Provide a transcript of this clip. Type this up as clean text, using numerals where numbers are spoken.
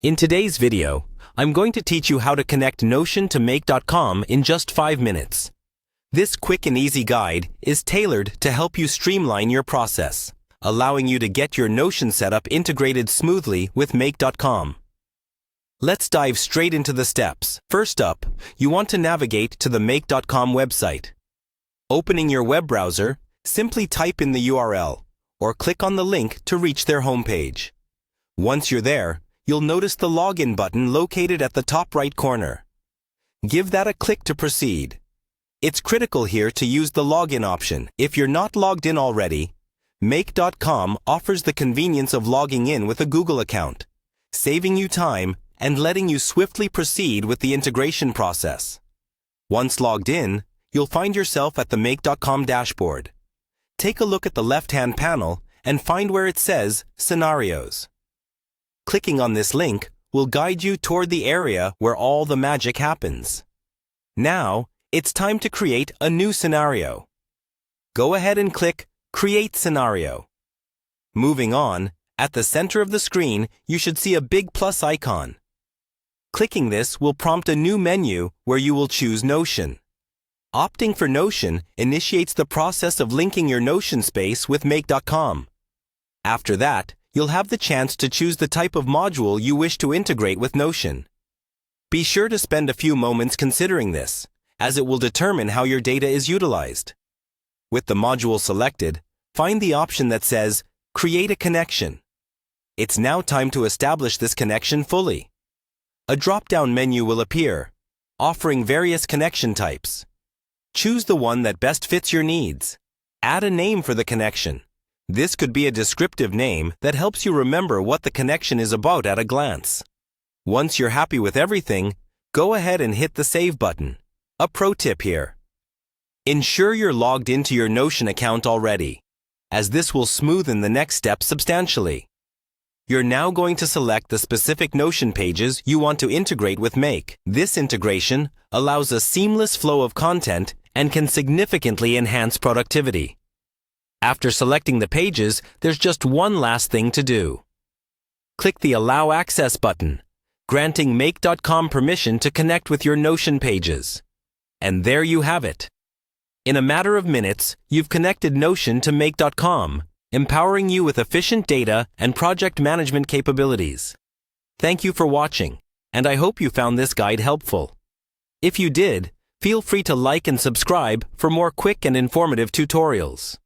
In today's video, I'm going to teach you how to connect Notion to Make.com in just 5 minutes. This quick and easy guide is tailored to help you streamline your process, allowing you to get your Notion setup integrated smoothly with Make.com. Let's dive straight into the steps. First up, you want to navigate to the Make.com website. Opening your web browser, simply type in the URL or click on the link to reach their homepage. Once you're there, you'll notice the Login button located at the top right corner. Give that a click to proceed. It's critical here to use the Login option. If you're not logged in already, Make.com offers the convenience of logging in with a Google account, saving you time and letting you swiftly proceed with the integration process. Once logged in, you'll find yourself at the Make.com dashboard. Take a look at the left-hand panel and find where it says Scenarios. Clicking on this link will guide you toward the area where all the magic happens. Now, it's time to create a new scenario. Go ahead and click Create Scenario. Moving on, at the center of the screen, you should see a big plus icon. Clicking this will prompt a new menu where you will choose Notion. Opting for Notion initiates the process of linking your Notion space with Make.com. After that, you'll have the chance to choose the type of module you wish to integrate with Notion. Be sure to spend a few moments considering this, as it will determine how your data is utilized. With the module selected, find the option that says Create a Connection. It's now time to establish this connection fully. A drop-down menu will appear, offering various connection types. Choose the one that best fits your needs. Add a name for the connection. This could be a descriptive name that helps you remember what the connection is about at a glance. Once you're happy with everything, go ahead and hit the Save button. A pro tip here: ensure you're logged into your Notion account already, as this will smoothen the next step substantially. You're now going to select the specific Notion pages you want to integrate with Make. This integration allows a seamless flow of content and can significantly enhance productivity. After selecting the pages, there's just one last thing to do. Click the Allow Access button, granting Make.com permission to connect with your Notion pages. And there you have it. In a matter of minutes, you've connected Notion to Make.com, empowering you with efficient data and project management capabilities. Thank you for watching, and I hope you found this guide helpful. If you did, feel free to like and subscribe for more quick and informative tutorials.